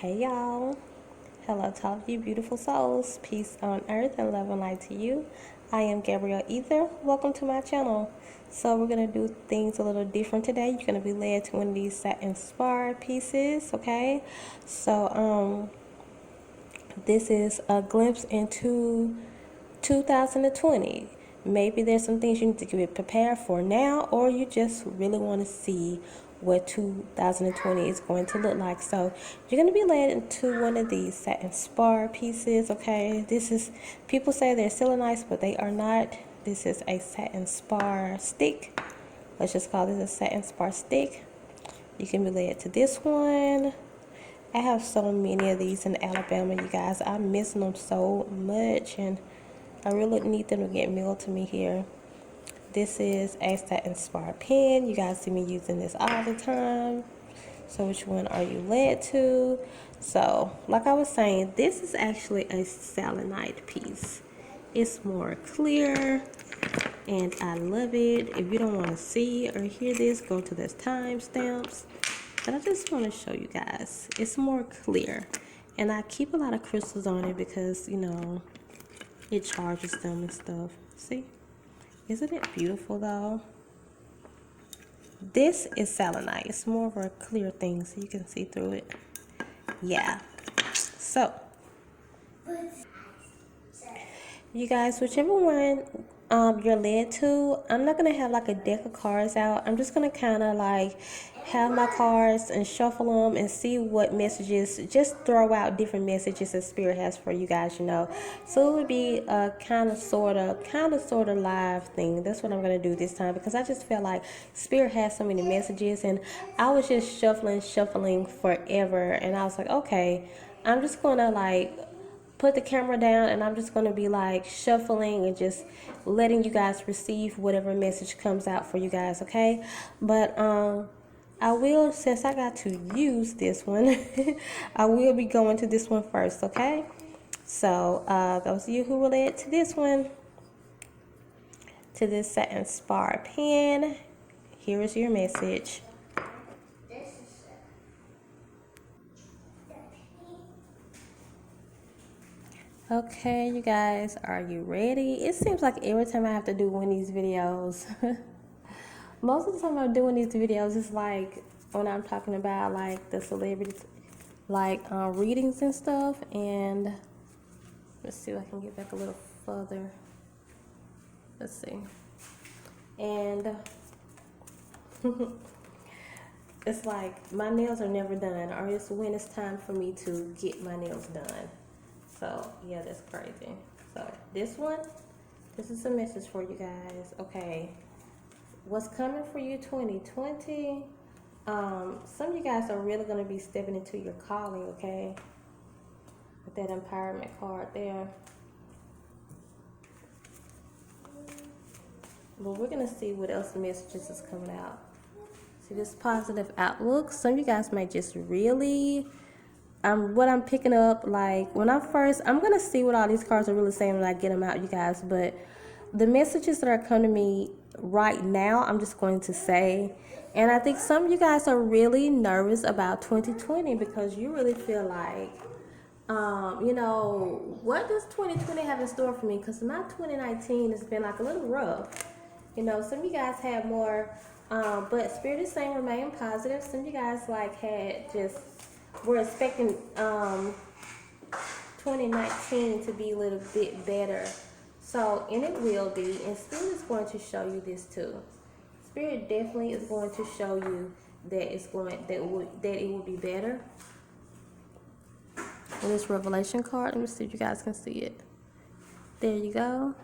Hey y'all. Hello to all of you beautiful souls. Peace on earth and love and light to you. I am Gabrielle.Ether. Welcome to my channel. So we're going to do things a little different today. You're going to be led to one of these satin spar pieces, okay? So this is a glimpse into 2020. Maybe there's some things you need to get prepared for now, or you just really want to see what 2020 is going to look like. So you're going to be led into one of these satin spar pieces, okay? This is, people say they're selenite, but they are not. This is a satin spar stick. Let's just call this a satin spar stick. You can be led to this one. I have so many of these in Alabama, you guys. I'm missing them so much, and I really need them to get mailed to me here. This is a satin spar pen. You guys see me using this all the time. So which one are you led to? So like I was saying, this is actually a selenite piece. It's more clear and I love it. If you don't want to see or hear this, go to this timestamps. But I just want to show you guys. It's more clear. And I keep a lot of crystals on it because, you know, it charges them and stuff. See? Isn't it beautiful though? This is selenite. It's more of a clear thing so you can see through it. Yeah. So, you guys, whichever one you're led to, I'm not going to have like a deck of cards out. I'm just going to kind of like have my cards and shuffle them and see what messages, just throw out different messages that Spirit has for you guys, you know. So it would be a kind of sort of live thing. That's what I'm going to do this time because I just feel like Spirit has so many messages, and I was just shuffling forever, and I was like, okay, I'm just going to like put the camera down and I'm just going to be like shuffling and just letting you guys receive whatever message comes out for you guys, okay? But I will, since I got to use this one, I will be going to this one first, okay? So those of you who relate to this one, to this satin spar pen, here is your message. Okay, you guys, are you ready? It seems like every time I have to do one of these videos, most of the time I'm doing these videos, it's like when I'm talking about like the celebrities, like readings and stuff. And let's see if I can get back a little further. Let's see. And it's like my nails are never done, or it's when it's time for me to get my nails done. So yeah, that's crazy. So this is a message for you guys. Okay, what's coming for you 2020? Some of you guys are really going to be stepping into your calling, okay? With that empowerment card there. But we're going to see what else messages is coming out. See, this positive outlook. Some of you guys might just really, what I'm picking up, like when I'm going to see what all these cards are really saying when I get them out, you guys. But the messages that are coming to me right now, I'm just going to say, and I think some of you guys are really nervous about 2020 because you really feel like, you know, what does 2020 have in store for me? Because my 2019 has been like a little rough. You know, some of you guys had more, but Spirit is saying remain positive. Some of you guys like were expecting 2019 to be a little bit better. So, and it will be, and Spirit is going to show you this too. Spirit definitely is going to show you that it will be better. And this revelation card, let me see if you guys can see it. There you go.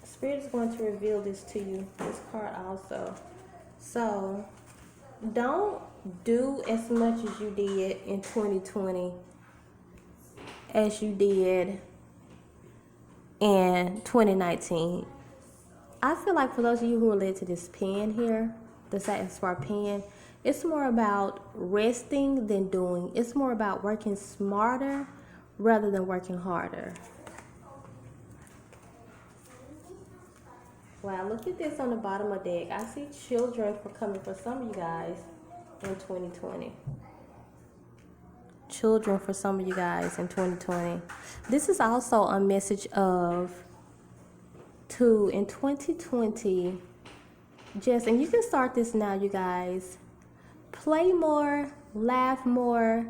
Spirit is going to reveal this to you, this card also. So, don't do as much as you did in 2020 as you did in 2019. I feel like for those of you who are led to this pen here, the satin spar pen, it's more about resting than doing. It's more about working smarter rather than working harder. Wow, look at this on the bottom of the deck. I see children for coming for some of you guys in 2020. Children for some of you guys in 2020. This is also a message of to in 2020. Just, and you can start this now, you guys. Play more, laugh more.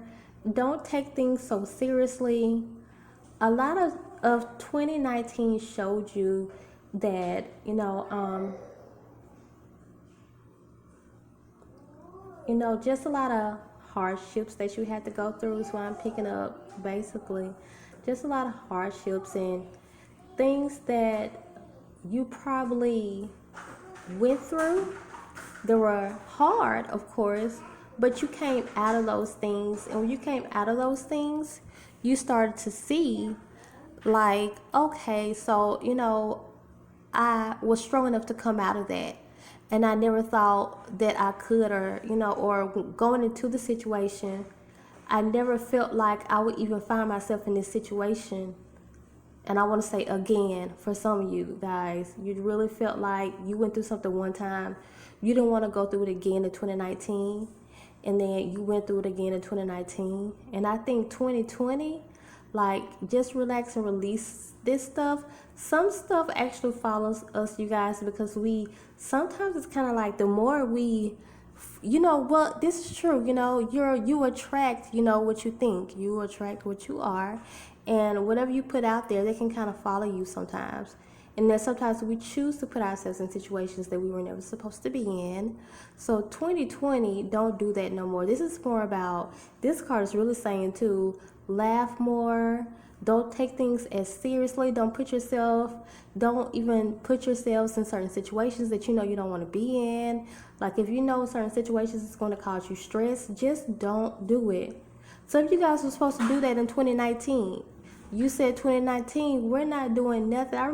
Don't take things so seriously. A lot of 2019 showed you that, just a lot of hardships that you had to go through is what I'm picking up, basically. Just a lot of hardships and things that you probably went through. They were hard, of course, but you came out of those things. And when you came out of those things, you started to see, like, okay, so, I was strong enough to come out of that. And I never thought that I could, or going into the situation, I never felt like I would even find myself in this situation. And I want to say again, for some of you guys, you really felt like you went through something one time. You didn't want to go through it again in 2019. And then you went through it again in 2019. And I think 2020, like, just relax and release this stuff. Some stuff actually follows us, you guys, because sometimes it's kind of like the more we, this is true, you attract, what you think. You attract what you are. And whatever you put out there, they can kind of follow you sometimes. And then sometimes we choose to put ourselves in situations that we were never supposed to be in. So 2020, don't do that no more. This is more about, this card is really saying to laugh more. Don't take things as seriously. Don't even put yourselves in certain situations that you don't want to be in. Like if you know certain situations is going to cause you stress, just don't do it. Some of you guys were supposed to do that in 2019. You said 2019, we're not doing nothing. I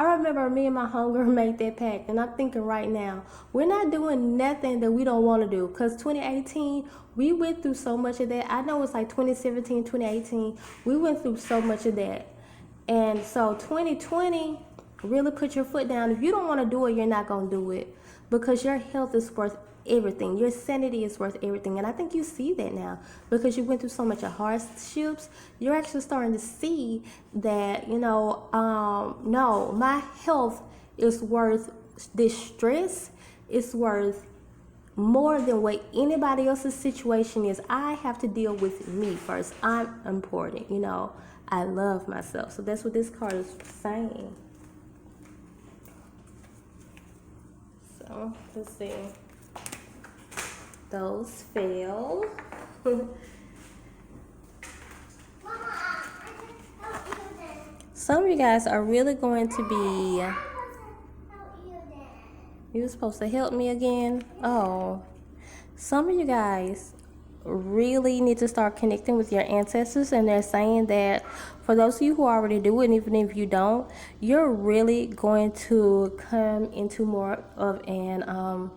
remember me and my homegirl made that pact, and I'm thinking right now, we're not doing nothing that we don't want to do. Because 2018, we went through so much of that. I know it's like 2017, 2018, we went through so much of that. And so 2020, really put your foot down. If you don't want to do it, you're not going to do it. Because your health is worth everything. Your sanity is worth everything. And I think you see that now because you went through so much of hardships. You're actually starting to see that, no, my health is worth this stress. It's worth more than what anybody else's situation is. I have to deal with me first. I'm important, I love myself. So that's what this card is saying. So let's see. Those fail. Some of you guys are really going to be... You're supposed to help me again? Oh. Some of you guys really need to start connecting with your ancestors, and they're saying that for those of you who already do it, and even if you don't, you're really going to come into more of an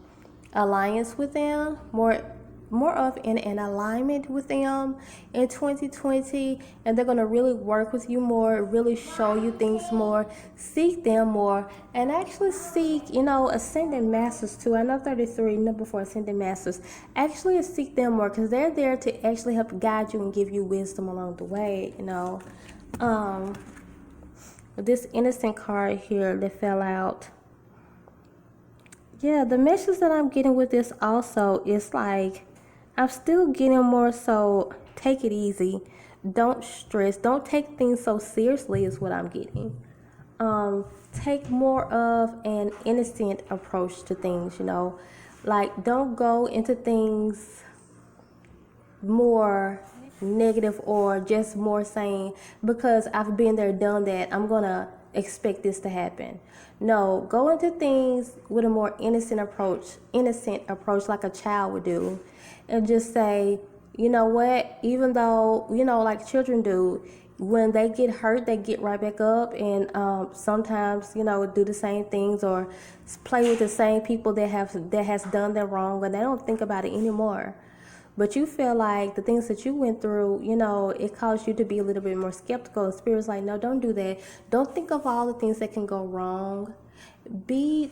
alliance with them, more of an alignment with them in 2020, and they're going to really work with you more, really show you things more, seek them more, and actually seek, ascended masters too. I know 33, number 4, ascended masters. Actually seek them more because they're there to actually help guide you and give you wisdom along the way, This innocent card here that fell out. Yeah, the message that I'm getting with this also is like, I'm still getting more so take it easy. Don't stress. Don't take things so seriously is what I'm getting. Take more of an innocent approach to things, Like, don't go into things more negative or just more saying, because I've been there, done that, I'm going to expect this to happen. No, go into things with a more innocent approach like a child would do, and just say, you know what, even though, like children do, when they get hurt, they get right back up, and sometimes, do the same things or play with the same people that has done them wrong, and they don't think about it anymore. But you feel like the things that you went through, it caused you to be a little bit more skeptical. And Spirit's like, no, don't do that. Don't think of all the things that can go wrong.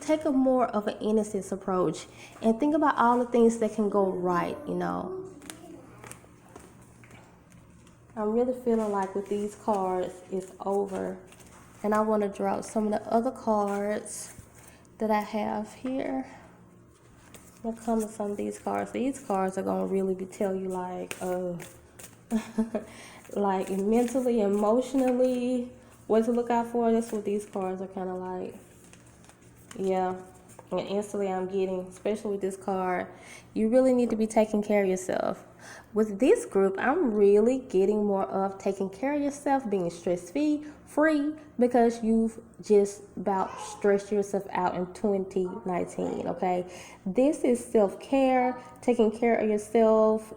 take a more of an innocent approach and think about all the things that can go right, you know. I'm really feeling like with these cards, it's over. And I want to draw some of the other cards that I have here. What comes to some of these cards? These cards are going to really be tell you like, like mentally, emotionally, what to look out for. That's what these cards are kind of like. Yeah. And instantly I'm getting, especially with this card, you really need to be taking care of yourself. With this group, I'm really getting more of taking care of yourself, being stress-free, because you've just about stressed yourself out in 2019, okay? This is self-care, taking care of yourself,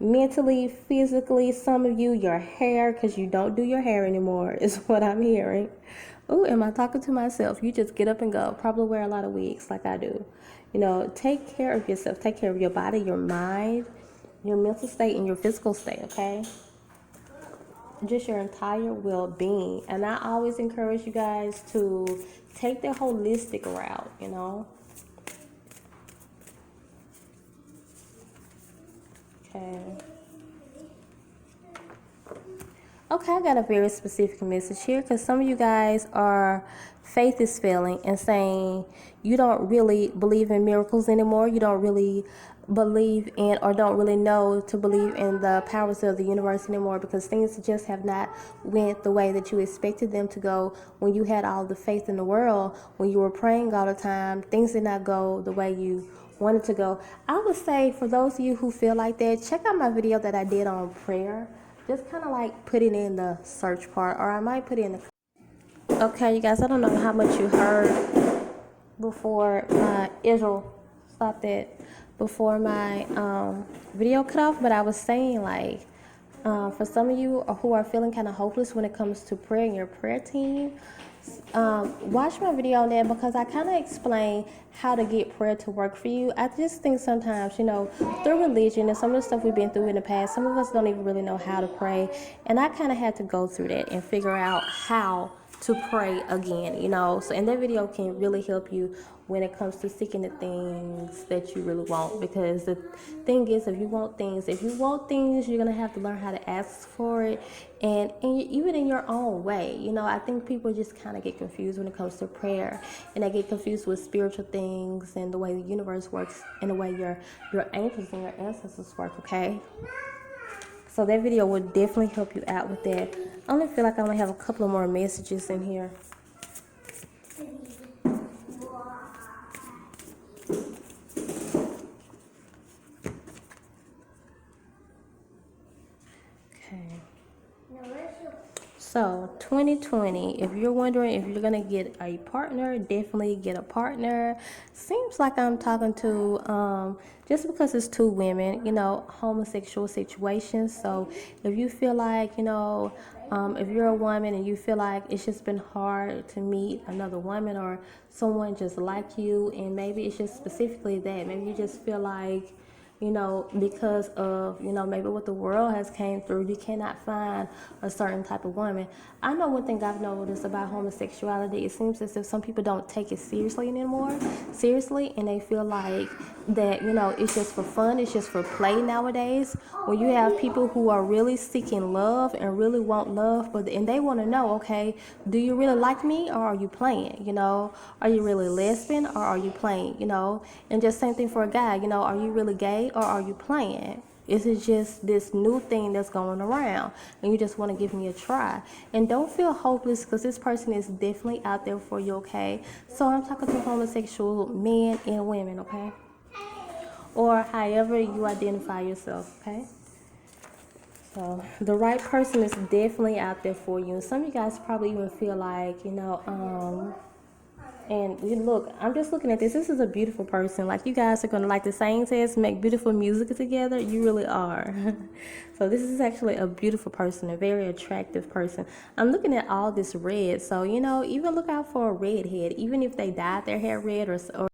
mentally, physically. Some of you, your hair, because you don't do your hair anymore, is what I'm hearing. Oh, am I talking to myself? You just get up and go. Probably wear a lot of wigs like I do. You know, take care of yourself. Take care of your body, your mind, your mental state, and your physical state, okay? Just your entire well-being. And I always encourage you guys to take the holistic route, you know? Okay. Okay, I got a very specific message here because some of you guys are faith is failing and saying you don't really believe in miracles anymore. You don't really believe in or don't really know to believe in the powers of the universe anymore because things just have not went the way that you expected them to go when you had all the faith in the world, when you were praying all the time. Things did not go the way you wanted to go. I would say for those of you who feel like that, check out my video that I did on prayer. Just kind of like put it in the search part, or I might put it in the... Okay, you guys, I don't know how much you heard before my Israel stopped it, before my video cut off, but I was saying like, for some of you who are feeling kind of hopeless when it comes to prayer and your prayer team, watch my video on that because I kind of explain how to get prayer to work for you. I just think sometimes, you know, through religion and some of the stuff we've been through in the past, some of us don't even really know how to pray. And I kind of had to go through that and figure out how to pray again, you know. So, and that video can really help you when it comes to seeking the things that you really want. Because the thing is, if you want things, you're going to have to learn how to ask for it. And even in your own way, you know, I think people just kind of get confused when it comes to prayer. And they get confused with spiritual things and the way the universe works and the way your angels and your ancestors work, okay? So that video will definitely help you out with that. I only feel like I only have a couple of more messages in here. Okay. So 2020, if you're wondering if you're going to get a partner, definitely get a partner. Seems like I'm talking to, just because it's two women, you know, homosexual situations. So if you feel like, you know, if you're a woman and you feel like it's just been hard to meet another woman or someone just like you, and maybe it's just specifically that, maybe you just feel like, you know, because of, you know, maybe what the world has came through, you cannot find a certain type of woman. I know one thing I've noticed about homosexuality, it seems as if some people don't take it seriously anymore, and they feel like that, you know, it's just for fun, it's just for play nowadays. When you have people who are really seeking love and really want love, and they want to know, okay, do you really like me or are you playing, you know? Are you really lesbian or are you playing, you know? And just same thing for a guy, you know, are you really gay or are you playing? Is it just this new thing that's going around and you just want to give me a try? And don't feel hopeless because this person is definitely out there for you, okay? So I'm talking to homosexual men and women, okay? Or however you identify yourself, okay? So the right person is definitely out there for you. And some of you guys probably even feel like, you know, and you look, I'm just looking at this. This is a beautiful person. Like, you guys are going to, like the saying says, make beautiful music together. You really are. So this is actually a beautiful person, a very attractive person. I'm looking at all this red. So, you know, even look out for a redhead. Even if they dyed their hair red or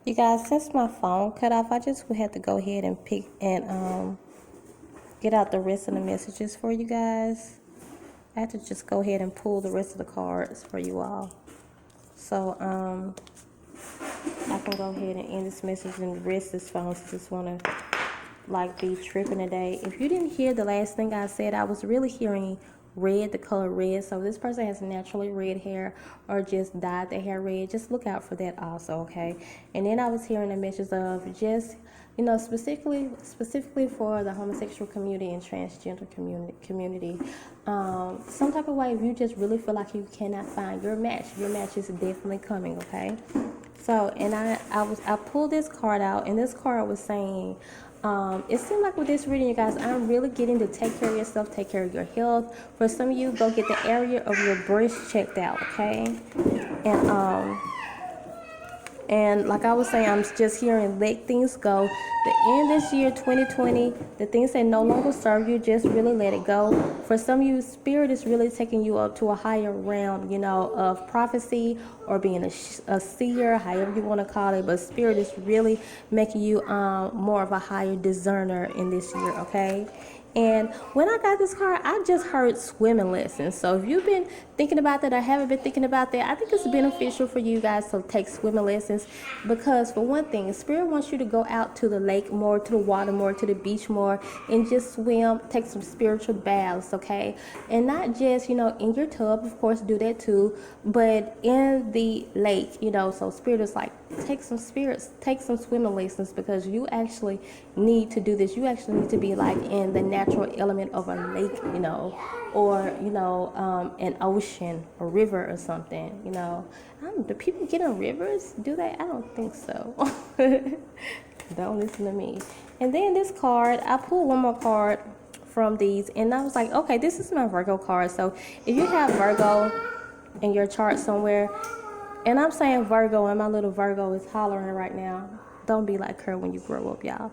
you guys, since my phone cut off, I just had to go ahead and pick and get out the rest of the messages for you guys. I had to just go ahead and pull the rest of the cards for you all. So I can go ahead and end this message and rest this phone. So just want to like be tripping today. If you didn't hear the last thing I said, I was really hearing red, the color red. So this person has naturally red hair or just dyed their hair red. Just look out for that also, okay? And then I was hearing a message of just, you know, specifically for the homosexual community and transgender community. Some type of way, if you just really feel like you cannot find your match is definitely coming, okay? So, and I pulled this card out, and this card was saying, it seemed like with this reading, you guys, I'm really getting to take care of yourself, take care of your health. For some of you, go get the area of your breast checked out, okay? And like I was saying, I'm just hearing let things go. The end this year, 2020, the things that no longer serve you, just really let it go. For some of you, Spirit is really taking you up to a higher realm, you know, of prophecy or being a seer, however you want to call it. But Spirit is really making you more of a higher discerner in this year, okay? And when I got this card, I just heard swimming lessons. So if you've been thinking about that or haven't been thinking about that, I think it's beneficial for you guys to take swimming lessons. Because for one thing, Spirit wants you to go out to the lake more, to the water more, to the beach more, and just swim, take some spiritual baths, okay? And not just, you know, in your tub, of course, do that too, but in the lake, you know. So Spirit is like, take some swimming lessons, because you actually need to do this. You actually need to be like in the natural element of a lake, you know, or, you know, an ocean, a river or something, you know. Do people get in rivers? Do they? I don't think so. Don't listen to me. And then this card, I pulled one more card from these, and I was like, okay, this is my Virgo card. So if you have Virgo in your chart somewhere, and I'm saying Virgo, and my little Virgo is hollering right now, don't be like her when you grow up, y'all.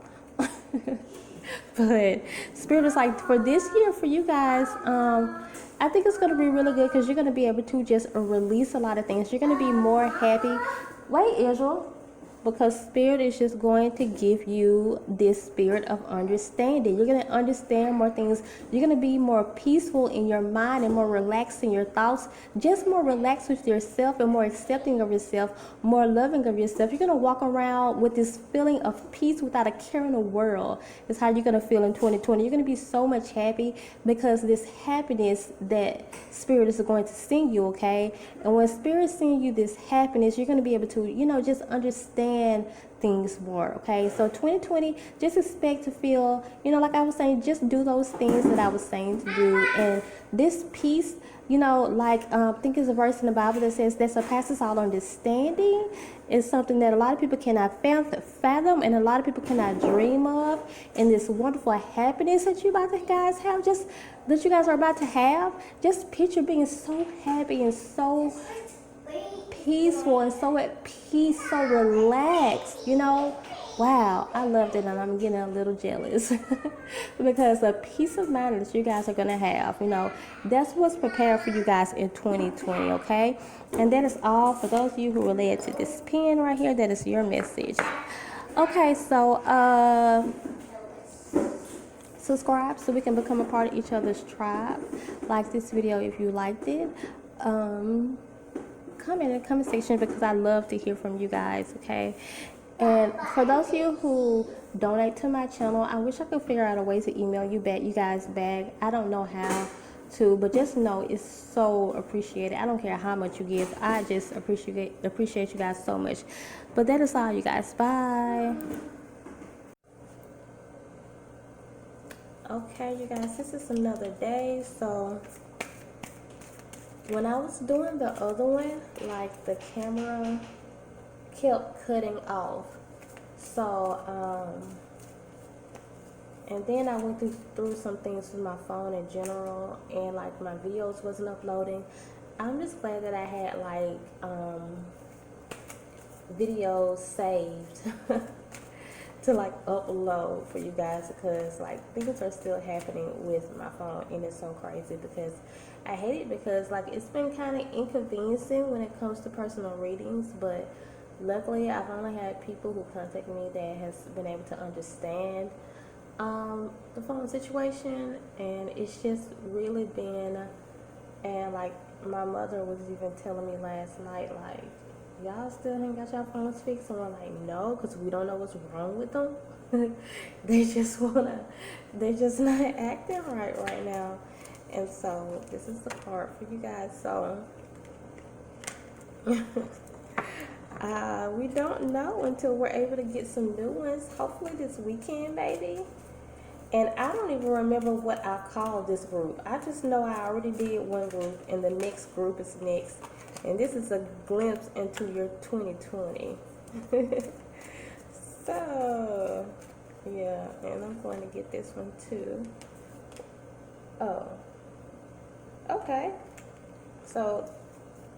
But Spirit is like, for this year, for you guys, I think it's going to be really good, because you're going to be able to just release a lot of things. You're going to be more happy. Wait, Israel. Because Spirit is just going to give you this spirit of understanding. You're going to understand more things. You're going to be more peaceful in your mind and more relaxed in your thoughts. Just more relaxed with yourself and more accepting of yourself, more loving of yourself. You're going to walk around with this feeling of peace without a care in the world. Is how you're going to feel in 2020. You're going to be so much happy, because this happiness that Spirit is going to send you, okay? And when Spirit sends you this happiness, you're going to be able to, you know, just understand things more, okay? So 2020, just expect to feel, you know, like I was saying, just do those things that I was saying to do. And this peace, you know, like I think there's a verse in the Bible that says that surpasses all understanding, is something that a lot of people cannot fathom, and a lot of people cannot dream of. And this wonderful happiness that you guys are about to have, just picture being so happy and so peaceful and so at peace, so relaxed, you know. Wow, I loved it, and I'm getting a little jealous because the peace of mind that you guys are going to have, you know, that's what's prepared for you guys in 2020, okay? And that is all for those of you who related to this pen right here. That is your message. Okay, so subscribe so we can become a part of each other's tribe. Like this video if you liked it. Comment in the comment section, because I love to hear from you guys, okay? And for those of you who donate to my channel, I wish I could figure out a way to email you guys back. I don't know how to, but just know it's so appreciated. I don't care how much you give. I just appreciate you guys so much. But that is all, you guys. Bye. Okay, you guys, this is another day. So when I was doing the other one, like the camera kept cutting off. So, and then I went through some things with my phone in general, and like my videos wasn't uploading. I'm just glad that I had like videos saved to like upload for you guys, because like things are still happening with my phone, and it's so crazy because I hate it, because like it's been kind of inconveniencing when it comes to personal readings. But luckily I've only had people who contact me that has been able to understand the phone situation, and it's just really been And like my mother was even telling me last night, like, y'all still ain't got y'all phones fixed? And I'm like, no, because we don't know what's wrong with them. They're just not acting right now. And so this is the part for you guys. So we don't know until we're able to get some new ones. Hopefully this weekend, baby. And I don't even remember what I called this group. I just know I already did one group, and the next group is next. And this is a glimpse into your 2020. So, yeah, and I'm going to get this one too. Oh, okay. So,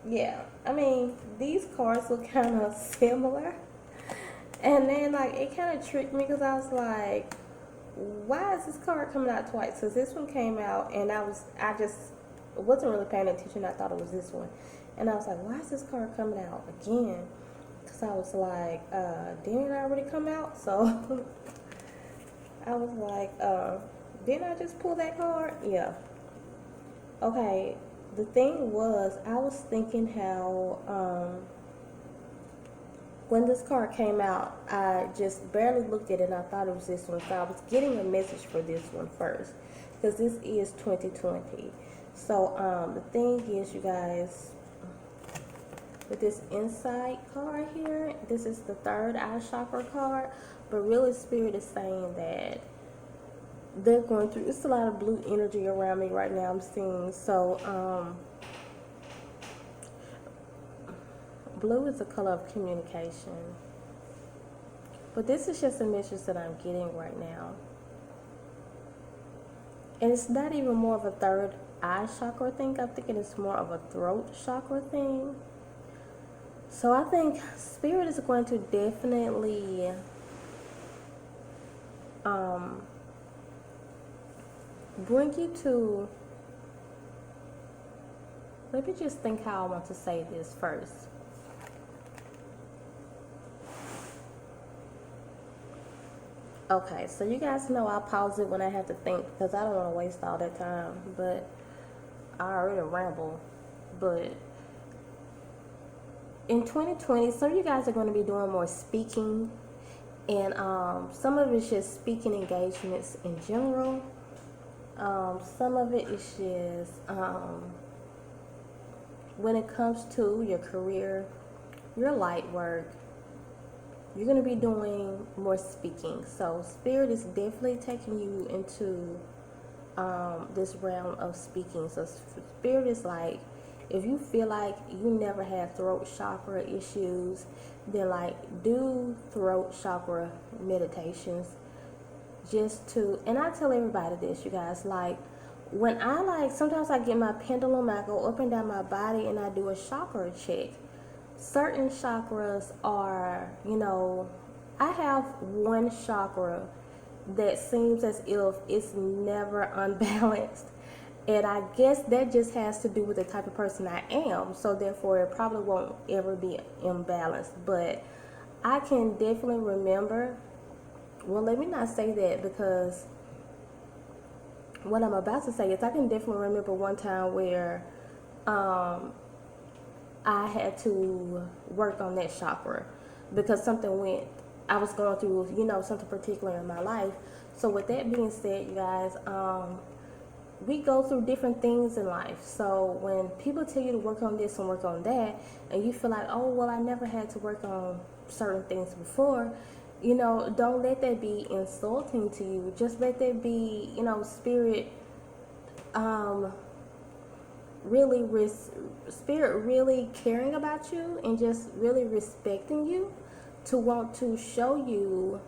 yeah, I mean, these cards look kind of similar. And then, like, it kind of tricked me because I was like, why is this card coming out twice? Because this one came out and I just wasn't really paying attention. I thought it was this one. And I was like, why is this card coming out again? Because I was like, didn't it already come out? So I was like, didn't I just pull that card? Yeah. Okay. The thing was, I was thinking how, when this card came out, I just barely looked at it and I thought it was this one. So I was getting a message for this one first, because this is 2020. So the thing is, you guys, with this insight card here, this is the third eye chakra card, but really Spirit is saying that they're going through, it's a lot of blue energy around me right now, I'm seeing. So blue is the color of communication. But this is just a message that I'm getting right now. And it's not even more of a third eye chakra thing. I'm thinking it's more of a throat chakra thing. So I think Spirit is going to definitely bring you to, let me just think how I want to say this first. Okay, so you guys know I pause it when I have to think because I don't want to waste all that time, but I already ramble. But in 2020, some of you guys are going to be doing more speaking, and some of it's just speaking engagements in general. Some of it is just when it comes to your career, your light work, you're going to be doing more speaking. So Spirit is definitely taking you into this realm of speaking. So Spirit is like, if you feel like you never had throat chakra issues, then like do throat chakra meditations just to, and I tell everybody this, you guys, like when I like, sometimes I get my pendulum, I go up and down my body and I do a chakra check. Certain chakras are, you know, I have one chakra that seems as if it's never unbalanced. And I guess that just has to do with the type of person I am. So therefore, it probably won't ever be imbalanced. But I can definitely remember, well, let me not say that, because what I'm about to say is I can definitely remember one time where I had to work on that chakra because something went, I was going through, you know, something particular in my life. So with that being said, you guys, we go through different things in life. So when people tell you to work on this and work on that, and you feel like, oh, well, I never had to work on certain things before, you know, don't let that be insulting to you. Just let that be, you know, Spirit really caring about you and just really respecting you to want to show you,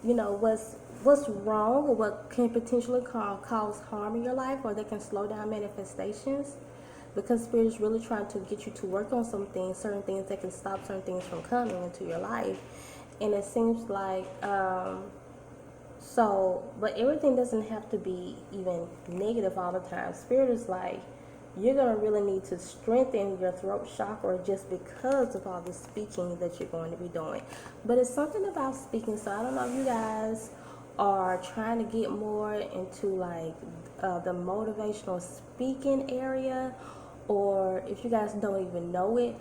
you know, what's wrong or what can potentially cause harm in your life, or that can slow down manifestations, because Spirit is really trying to get you to work on some things, certain things that can stop certain things from coming into your life. And it seems like but everything doesn't have to be even negative all the time. Spirit is like, you're going to really need to strengthen your throat chakra just because of all the speaking that you're going to be doing. But it's something about speaking. So I don't know if you guys are trying to get more into like the motivational speaking area, or if you guys don't even know it,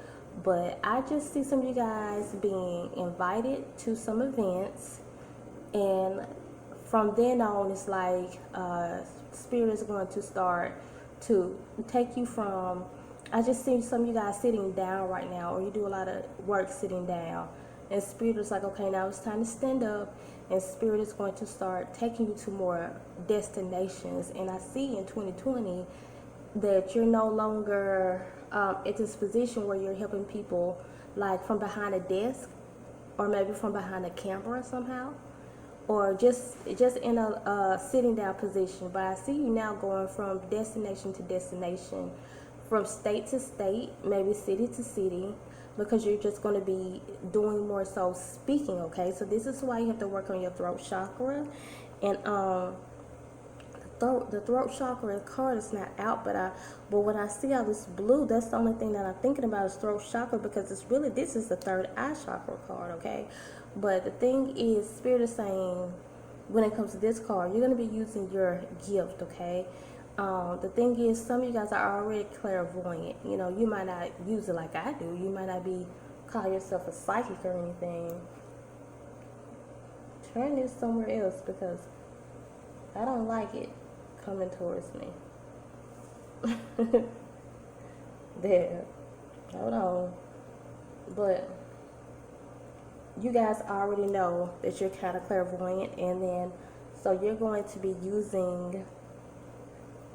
but I just see some of you guys being invited to some events, and from then on it's like spirit is going to start to take you from, I just see some of you guys sitting down right now, or you do a lot of work sitting down, and spirit is like, okay, now it's time to stand up, and spirit is going to start taking you to more destinations. And I see in 2020 that you're no longer at this position where you're helping people like from behind a desk, or maybe from behind a camera somehow, or just in a sitting down position. But I see you now going from destination to destination, from state to state, maybe city to city, because you're just going to be doing more so speaking. Okay, so this is why you have to work on your throat chakra. And the throat chakra card is not out, but when I see all this blue, that's the only thing that I'm thinking about is throat chakra, because it's really, this is the third eye chakra card. Okay, but the thing is, spirit is saying when it comes to this card, you're going to be using your gift. Okay, the thing is, some of you guys are already clairvoyant. You know, you might not use it like I do. You might not be call yourself a psychic or anything. Turn this somewhere else, because I don't like it coming towards me. There, hold on. But you guys already know that you're kind of clairvoyant, and then so you're going to be using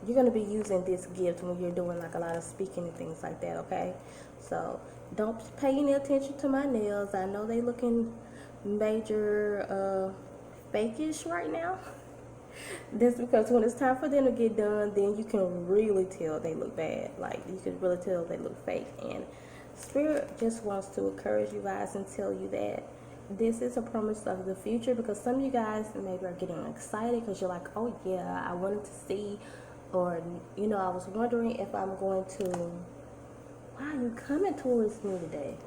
this gift when you're doing like a lot of speaking and things like that. Okay, so don't pay any attention to my nails. I know they looking major fakish right now. That's because when it's time for them to get done, then you can really tell they look bad. Like, you can really tell they look fake. And spirit just wants to encourage you guys and tell you that this is a promise of the future, because some of you guys maybe are getting excited because you're like, oh yeah, I wanted to see, or you know, I was wondering if I'm going to, why are you coming towards me today?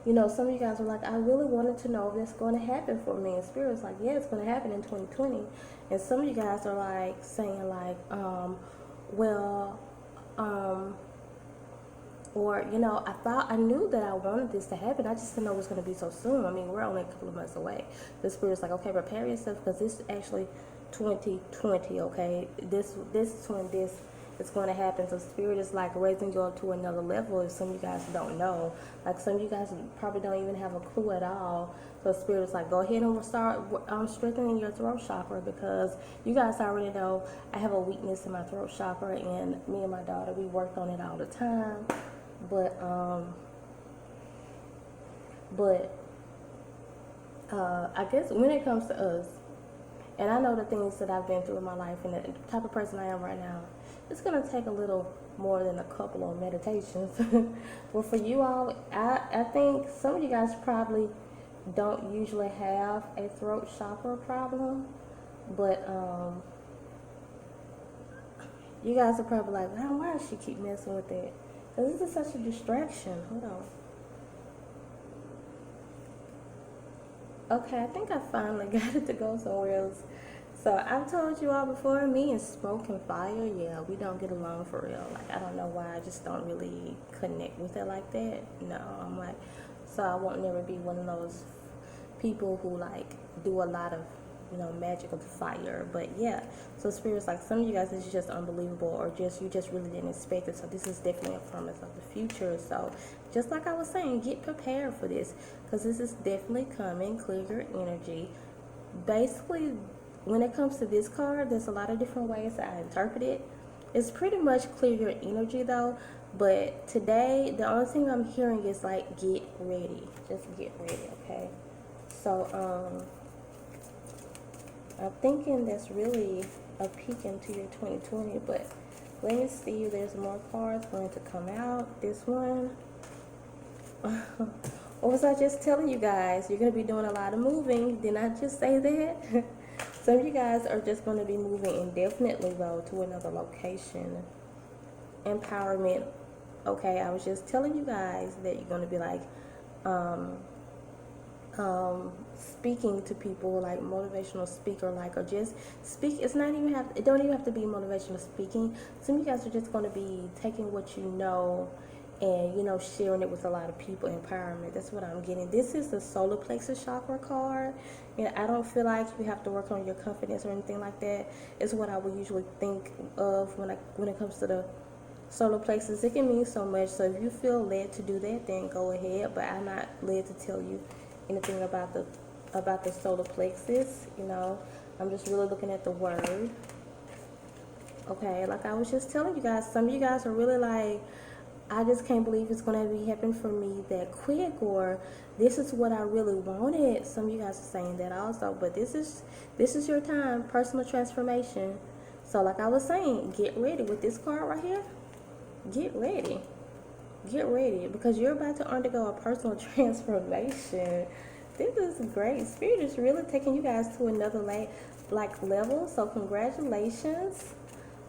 You know, some of you guys are like, I really wanted to know if it's going to happen for me. And Spirit's like, yeah, it's going to happen in 2020. And some of you guys are like saying like, or, you know, I knew that I wanted this to happen. I just didn't know it was going to be so soon. I mean, we're only a couple of months away. The Spirit's like, okay, prepare yourself, because this is actually 2020, okay? This is when this is going to happen. So Spirit is like raising you up to another level. If some of you guys don't know, like some of you guys probably don't even have a clue at all. So Spirit is like, go ahead and start strengthening your throat chakra, because you guys already know I have a weakness in my throat chakra, and me and my daughter, we worked on it all the time. But I guess when it comes to us, and I know the things that I've been through in my life and the type of person I am right now, it's going to take a little more than a couple of meditations. But for you all, I think some of you guys probably don't usually have a throat chakra problem, but you guys are probably like, wow, why does she keep messing with that? Because this is such a distraction. Hold on. Okay, I think I finally got it to go somewhere else. So I've told you all before, me and smoke and fire, yeah, we don't get along for real. Like, I don't know why, I just don't really connect with it like that. No, I'm like, so I won't never be one of those people who like do a lot of, you know, magic of fire. But yeah, so Spirit's like, some of you guys, is just unbelievable, or just you just really didn't expect it. So this is definitely a promise of the future. So just like I was saying, get prepared for this, because this is definitely coming. Clear your energy. Basically, when it comes to this card, there's a lot of different ways that I interpret it. It's pretty much clear your energy though. But today, the only thing I'm hearing is like, get ready. Just get ready, okay? So I'm thinking that's really a peek into your 2020, but let me see. There's more cards going to come out. This one. What was I just telling you guys? You're going to be doing a lot of moving. Didn't I just say that? Some of you guys are just going to be moving indefinitely, though, to another location. Empowerment. Okay, I was just telling you guys that you're going to be like, speaking to people, like motivational speaker, like, or just speak. It's not even have, it don't even have to be motivational speaking. Some of you guys are just going to be taking what you know and, you know, sharing it with a lot of people. Empowerment, that's what I'm getting. This is the solar plexus chakra card, and I don't feel like you have to work on your confidence or anything like that. It's what I would usually think of when it comes to the solar plexus. It can mean so much, so if you feel led to do that, then go ahead, but I'm not led to tell you anything about the solar plexus. You know, I'm just really looking at the word. Okay, like I was just telling you guys, some of you guys are really like, I just can't believe it's going to be happening for me that quick, or this is what I really wanted. Some of you guys are saying that also, but this is your time, personal transformation. So like I was saying, get ready with this card right here. Get ready. Get ready, because you're about to undergo a personal transformation. This is great. Spirit is really taking you guys to another level. So congratulations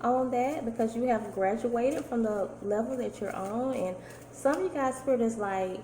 on that, because you have graduated from the level that you're on. And some of you guys, Spirit is like,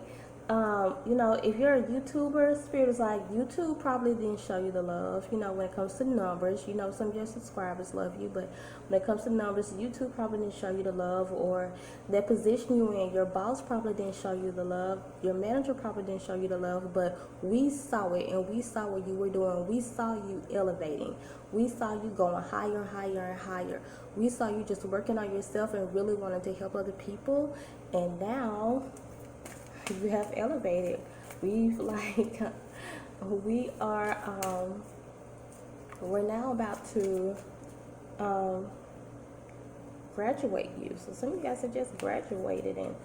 you know, if you're a YouTuber, Spirit is like, YouTube probably didn't show you the love. You know, when it comes to numbers, you know, some of your subscribers love you, but when it comes to numbers, YouTube probably didn't show you the love, or that position you're in, your boss probably didn't show you the love, your manager probably didn't show you the love, but we saw it, and we saw what you were doing. We saw you elevating. We saw you going higher and higher and higher. We saw you just working on yourself and really wanting to help other people, and now you have elevated. We've like we are we're now about to graduate you. So some of you guys have just graduated and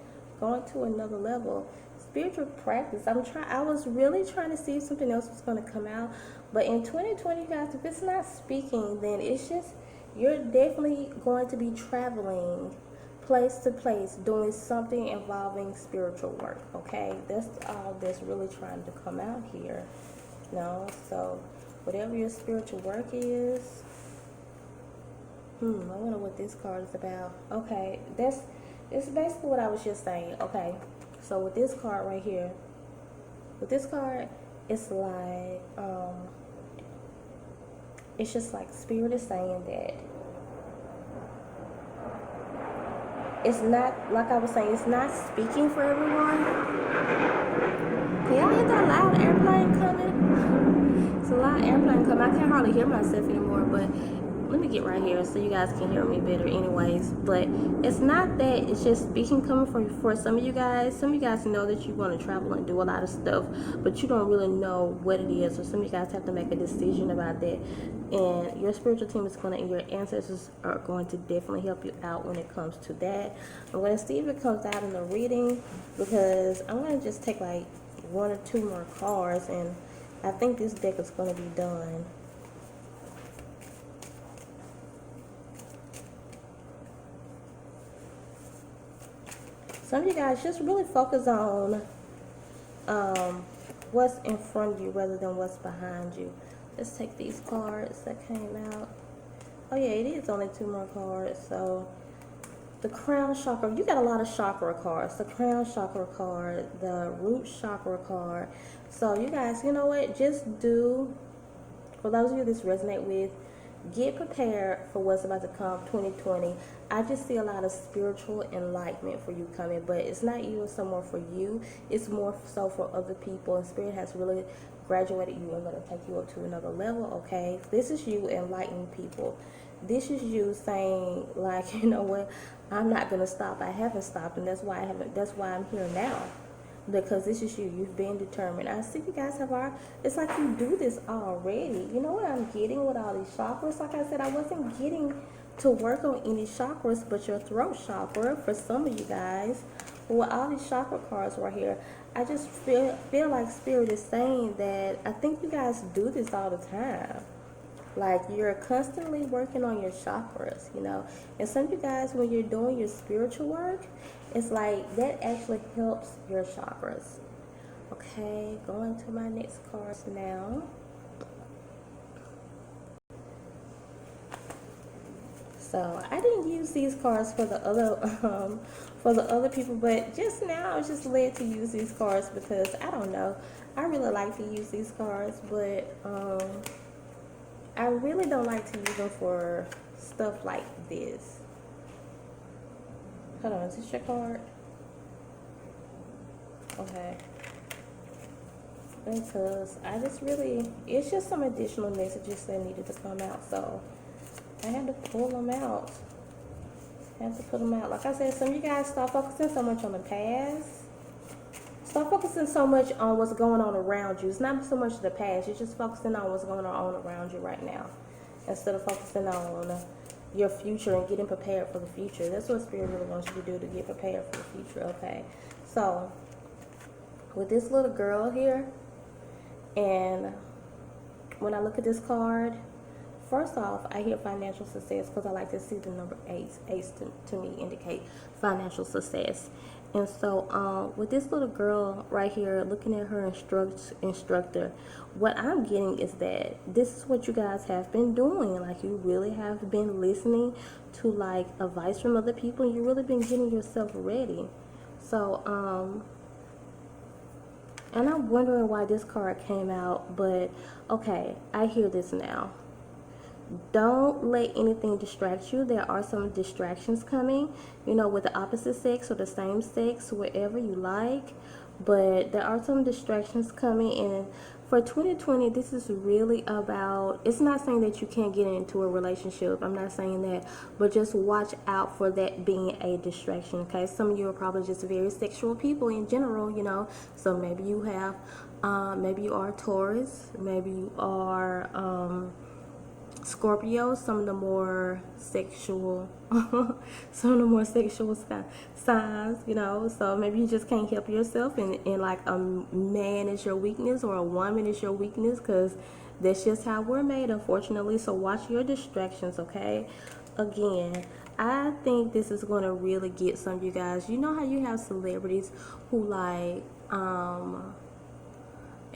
going to another level. Spiritual practice. I was really trying to see if something else was going to come out, but in 2020, guys, if it's not speaking, then it's just, you're definitely going to be traveling place to place, doing something involving spiritual work. Okay, that's all that's really trying to come out here. No, so whatever your spiritual work is, I wonder what this card is about. Okay, it's basically what I was just saying. Okay, so with this card right here, it's like it's just like Spirit is saying that it's not, like I was saying, it's not speaking for everyone. Can y'all hear that loud airplane coming? It's a loud airplane coming. I can't hardly hear myself anymore, but let me get right here so you guys can hear me better anyways. But it's not that, it's just speaking coming for some of you guys. Some of you guys know that you want to travel and do a lot of stuff, but you don't really know what it is. So some of you guys have to make a decision about that. And your spiritual team is going to, and your ancestors are going to definitely help you out when it comes to that. I'm going to see if it comes out in the reading, because I'm going to just take like one or two more cards, and I think this deck is going to be done. Some of you guys just really focus on what's in front of you rather than what's behind you. Let's take these cards that came out. Oh yeah, it is only two more cards. So the crown chakra, you got a lot of chakra cards. The crown chakra card, the root chakra card. So you guys, you know what? Just do, for those of you this resonate with, get prepared for what's about to come 2020. I just see a lot of spiritual enlightenment for you coming, but it's not even somewhere for you. It's more so for other people, and Spirit has really graduated you and going to take you up to another level. Okay, this is you enlightening people. This is you saying, like, you know what, I'm not going to stop. I haven't stopped, and that's why I'm here now. Because this is you. You've been determined. I see you guys have it's like you do this already. You know what I'm getting with all these chakras? Like I said, I wasn't getting to work on any chakras but your throat chakra for some of you guys. With all these chakra cards right here, I just feel like Spirit is saying that I think you guys do this all the time. Like, you're constantly working on your chakras, you know. And some of you guys, when you're doing your spiritual work, it's like that actually helps your chakras. Okay, going to my next cards now. So I didn't use these cards for the other people, but just now I was just led to use these cards because I don't know. I really like to use these cards, but I really don't like to use them for stuff like this. Hold on, is this your card? Okay. Because I just really, it's just some additional messages that needed to come out, so I had to pull them out. I have to put them out. Like I said, some of you guys stop focusing so much on the past. Stop focusing so much on what's going on around you. It's not so much the past. You're just focusing on what's going on around you right now, instead of focusing on your future and getting prepared for the future. That's what Spirit really wants you to do, to get prepared for the future. Okay, so with this little girl here, and when I look at this card, first off, I hear financial success because I like to see the number 8. 8 to me indicate financial success. And so with this little girl right here, looking at her instructor, what I'm getting is that this is what you guys have been doing. Like, you really have been listening to like advice from other people, and you've really been getting yourself ready. So and I'm wondering why this card came out, but okay, I hear this now. Don't let anything distract you. There are some distractions coming, you know, with the opposite sex or the same sex, wherever you like. But there are some distractions coming, and for 2020, this is really about, it's not saying that you can't get into a relationship. I'm not saying that, but just watch out for that being a distraction, okay? Some of you are probably just very sexual people in general, you know, so maybe you have, maybe you are Taurus, maybe you are, Scorpio, some of the more sexual signs, you know. So maybe you just can't help yourself, and like a man is your weakness or a woman is your weakness, because that's just how we're made, unfortunately. So watch your distractions, okay? Again, I think this is going to really get some of you guys. You know how you have celebrities who like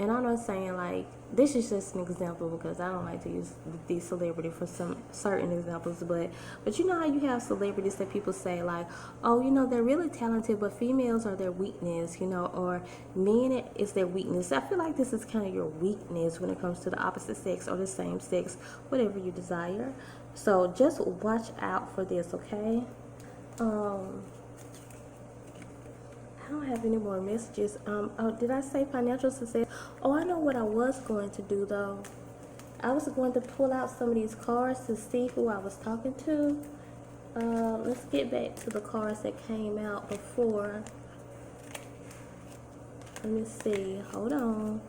and I'm not saying like, this is just an example because I don't like to use these celebrity for some certain examples, but you know how you have celebrities that people say like, oh, you know, they're really talented, but females are their weakness, you know, or men is their weakness. I feel like this is kind of your weakness when it comes to the opposite sex or the same sex, whatever you desire. So just watch out for this, okay? I don't have any more messages. Oh, did I say financial success? Oh, I know what I was going to do though. I was going to pull out some of these cards to see who I was talking to. Let's get back to the cards that came out before. Let me see. Hold on.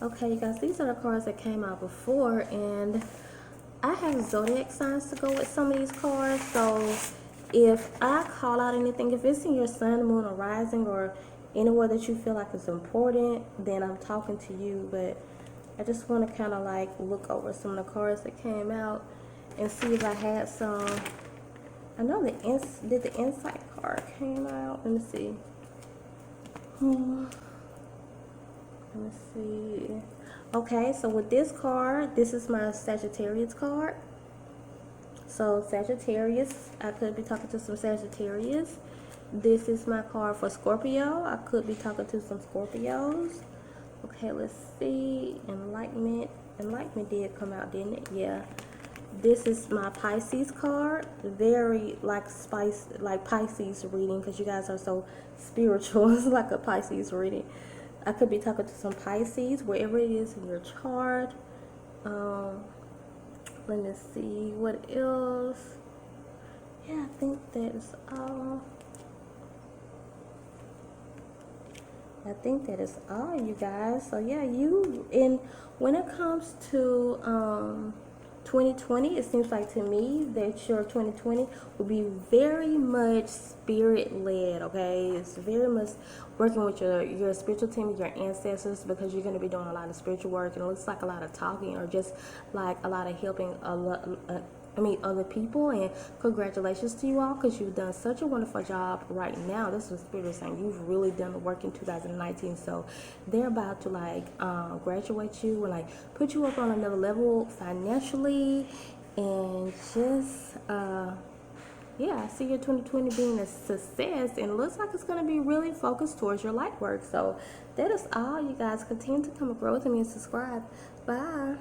Okay, you guys, these are the cards that came out before, and I have zodiac signs to go with some of these cards. So if I call out anything, if it's in your sun, moon, or rising, or anywhere that you feel like it's important, then I'm talking to you. But I just want to kind of like look over some of the cards that came out and see if I had some. I know did the insight card came out? Let me see. Let me see. Okay, so with this card, this is my Sagittarius card. So Sagittarius, I could be talking to some Sagittarius. This is my card for Scorpio. I could be talking to some Scorpios. Okay, let's see. Enlightenment. Enlightenment did come out, didn't it? Yeah. This is my Pisces card. Very like Pisces reading, because you guys are so spiritual. It's like a Pisces reading. I could be talking to some Pisces, wherever it is in your chart. Let me see what else. Yeah, I think that is all. I think that is all, you guys. So yeah, when it comes to 2020, it seems like to me that your 2020 will be very much spirit led, okay? It's very much working with your spiritual team, your ancestors, because you're going to be doing a lot of spiritual work, and it looks like a lot of talking, or just like a lot of helping other people. And congratulations to you all, because you've done such a wonderful job right now. This is what Spirit is saying. You've really done the work in 2019. So they're about to graduate you and put you up on another level financially, And just yeah, I see your 2020 being a success, and it looks like it's going to be really focused towards your light work. So that is all, you guys. Continue to come and grow with me and subscribe. Bye.